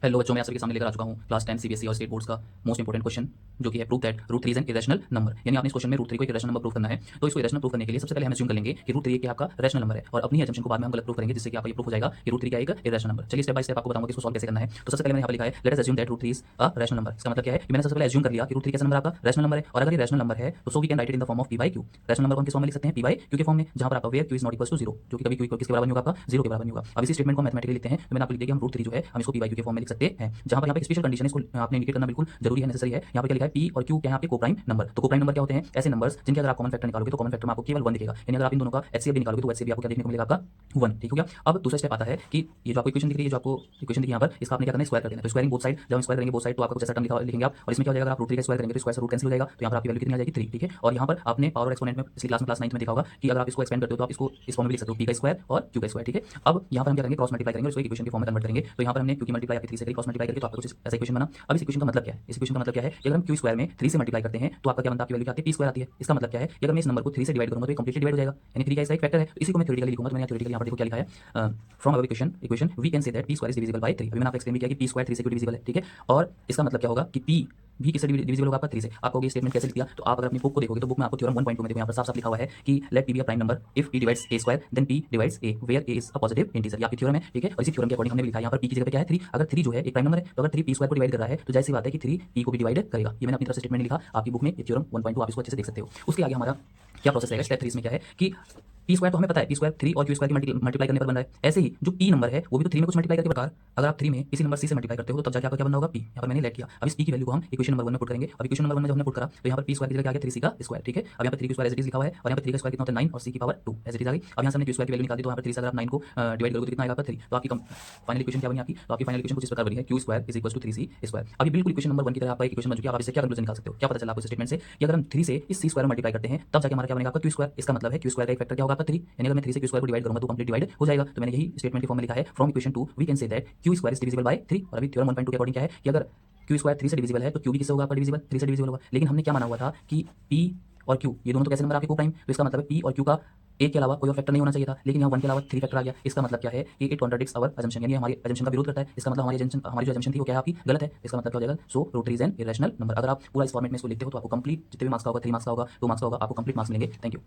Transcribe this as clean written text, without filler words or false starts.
Hello बच्चों, मैं आप सभी के सामने लेकर आ चुका हूँ क्लास 10 सीबीएसई और स्टेट बोर्ड्स का मोस्ट इंपोर्टेंट क्वेश्चन, जो कि है prove that root 3 is an irrational number. यानी आपने इस क्वेश्चन में रूट 3 को एक इरेशनल नंबर प्रूव करना है। तो इसको इरेशनल प्रूव करने के लिए सबसे पहले हम अज्यूम कर लेंगे कि रूट 3 आपका रैशनल नंबर है, और अपनी अजम्पशन को बाद में हम गलत प्रूव करेंगे, जिससे कि आपका ये प्रूव हो जाएगा कि रूट 3 एक इरेशनल नंबर। चलिए स्टेप बाय स्टेप आपको बताऊंगा कि इसको सॉल्व कैसे करना है। तो सबसे पहले मैंने यहाँ पर लिखा है let us assume that root 3 is a rational number. इसका मतलब क्या है कि मैंने सबसे पहले अज्यूम कर लिया कि रूट 3 कैसा नंबर आपका रैशनल नंबर है, और अगर ये रैशनल नंबर है तो so we can write it in the form of p by q। Rational number को हम किस फॉर्म में लिख सकते हैं? p by q के फॉर्म में, जहां पर आपका where q is not equal to 0, जो कि कभी q किसके बराबर नहीं होगा? आपका 0 के बराबर नहीं होगा। अब इसी स्टेटमेंट को मैथमेटिकली लिखते हैं, तो मैंने आपको लिख दिया कि हम रूट 3 जो है हम इसको p by q के फॉर्म में लिख सकते हैं। जहां पर यहाँ पे स्पेशल कंडीशन इसको आपने इंडिकेट करना बिल्कुल जरूरी है, नेसेसरी है। यहाँ पर क्या लिखा है? p और q क्या है आपके कोप्राइम नंबर। तो कोप्राइम नंबर क्या होते हैं? ऐसे नंबर्स जिनके अगर आप कॉमन फैक्टर निकालोगे तो कॉमन फैक्टर में आपको केवल 1 दिखेगा। यानी अगर आप इन दोनों का HCF भी निकालोगे तो HCF भी आपको क्या देखने को मिलेगा? आपका 1। ठीक हो गया। अब दूसरा स्टेप आता है कि ये जो आपको इक्वेशन दिख रही है, जो आपको इक्वेशन दिखी यहाँ पर, इसका आपने क्या करना है? स्क्वायर कर देना है। तो स्क्वायरिंग बोथ साइड, जब हम स्क्वायर करेंगे बोथ साइड तो आपको कुछ ऐसा टर्म लिखेंगे आप, और इसमें क्या हो जाएगा? अगर आप रूट 3 का स्क्वायर करेंगे तो स्क्वायर से रूट कैंसिल हो जाएगा, तो यहाँ पर आपकी वैल्यू कितनी आ जाएगी? 3। ठीक है। और यहाँ पर आपने पावर एक्सपोनेंट में पिछली क्लास 9 में देखा होगा कि अगर आप इसको एक्सपेंड करते हो तो आप इसको इस फॉर्म में लिख सकते हो, p का स्क्वायर और q का स्क्वायर। ठीक है। अब यहाँ पर हम क्या करेंगे? क्रॉस मल्टीप्लाई करेंगे और इसको इक्वेशन के फॉर्म में कन्वर्ट करेंगे। तो यहाँ पर हमने q की मल्टीप्लाई आपकी 3 से करी, क्रॉस मल्टीप्लाई करके तो आपका कुछ ऐसा इक्वेशन बना। अब इस इक्वेशन का मतलब क्या है? इस इक्वेशन का मतलब क्या है कि अगर हम q स्क्वायर में 3 से मल्टीप्लाई करते हैं तो आपका क्या बनता है? आपकी वैल्यू क्या आती है? p स्क्वायर आती है। इसका मतलब क्या है कि अगर मैं इस नंबर को 3 से डिवाइड करूंगा तो ये कंप्लीटली डिवाइड हो जाएगा, यानी 3 का इसका एक फैक्टर है। तो इसी को मैं थ्योरेटिकली लिखूंगा, तो मैंने थ्योरेटिकली यहाँ पर देखो क्या लिखा है? From our equation we can say that p square is divisible by 3। अभी मैंने आपको एक्सप्लेन किया कि p स्क्वायर 3 से क्यों डिविजिबल है। ठीक है। और इसका मतलब क्या होगा कि p भी किससे डिविजिबल होगा? आपका 3 से। आपको ये स्टेटमेंट कैसे लिख दिया? तो आप अगर अपनी बुक को देखोगे तो बुक में आपको थ्योरम 1.2 में देखो यहाँ पर साफ साफ लिखा हुआ है कि let p be a prime number if p divides a square then p divides a where a is a positive integer. ये आपकी थ्योरम है। ठीक है। और इसी थ्योरम के अकॉर्डिंग हमने लिखा है यहाँ पर p की जगह पे क्या है? 3। अगर 3 जो है एक प्राइम नंबर है, तो अगर 3 p स्क्वायर को डिवाइड कर रहा है तो जाहिर सी बात है कि 3 p को भी डिवाइड करेगा। ये मैंने अपनी तरफ से स्टेटमेंट लिखा आपकी बुक में, ये थ्योरम 1.2 आप इसको अच्छे से देख सकते हो। उसके आगे हमारा क्या प्रोसेस रहेगा? स्टेप 3 में क्या है कि p स्क्वायर तो हमें पता है, p स्क्वायर 3 और q स्क्वायर की मल्टीप्लाई करने पर बन रहा है। ऐसे ही जो p नंबर है वो भी तो 3 में कुछ मल्टीप्लाई करके प्रकार, अगर आप 3 में किसी नंबर c से मल्टीप्लाई करते हो तो तब जाके आपका क्या बनना होगा? p। यहाँ पर मैंने लेट किया। अब इस p की वैल्यू को हम इक्वेशन नंबर 1 में पुट करेंगे। अब इक्वेशन नंबर 1 में जब हमने पुट करा तो यहाँ पर p स्क्वायर की जगह क्या आ गया? 3c का स्क्वायर। ठीक है। अब यहाँ पर 3 की स्क्वायर एज इट इज लिखा हुआ है, और यहाँ पर 3 का स्क्वायर कितना होता है? 9, और c की पावर 2 एज इट इज आ गई। अब यहाँ से हमने q स्क्वायर की वैल्यू निकाल दी, तो यहाँ पर 3 से अगर आप 9 को डिवाइड करोगे तो कितना आएगा? आपका 3। तो आपकी फाइनल इक्वेशन क्या बनी आपकी? तो आपकी फाइनल इक्वेशन कुछ इस प्रकार बनी है, q square is equal to 3c square. अभी बिल्कुल इक्वेशन नंबर 1 की तरह आपका इक्वेशन बन चुकी है। आप इससे क्या कंक्लूजन निकाल सकते हो? क्या पता चला आपको इस स्टेटमेंट से कि अगर हम 3 से इस c स्क्वायर मल्टीप्लाई करते हैं तब जाके हमारा क्या बनेगा? आपका q स्क्वायर। इसका मतलब है q स्क्वायर का एक फैक्टर क्या होगा? आपका 3। यानी अगर मैं 3 से q स्क्वायर को डिवाइड करूंगा तो कंप्लीट डिवाइड हो जाएगा। तो मैंने यही स्टेटमेंट के फॉर्म में लिखा है, from equation 2 we can say that q square is divisible by 3। और अभी थ्योरम 1.2 के अकॉर्डिंग क्या है कि अगर q स्क्वायर 3 से डिविजिबल है तो q भी किससे होगा? आपका डिविजिबल 3 से डिविजिबल होगा। लेकिन हमने क्या माना हुआ था कि p और q ये दोनों तो कैसे नंबर आपके कोप्राइम, तो इसका मतलब है p और q का एक के अलावा कोई और फैक्टर नहीं होना चाहिए था, लेकिन यहाँ 1 के अलावा 3 फैक्टर आ गया। इसका मतलब क्या है कि इट कॉन्ट्राडिक्ट्स अवर अजम्पशन, यानी हमारी अजम्पशन का विरोध करता है। इसका मतलब हमारी जो अजम्पशन थी वो क्या है? आपकी गलत है। इसका मतलब क्या हो जाएगा? So root 3 is an irrational number. अगर आप पूरा इस फॉर्मेट में इसको लिखते हो तो आपको कंप्लीट जितने भी मार्क्स का होगा, 3 मार्क्स का होगा, 2 मार्क्स का होगा, आपको कंप्लीट मार्क्स मिलेंगे। Thank you.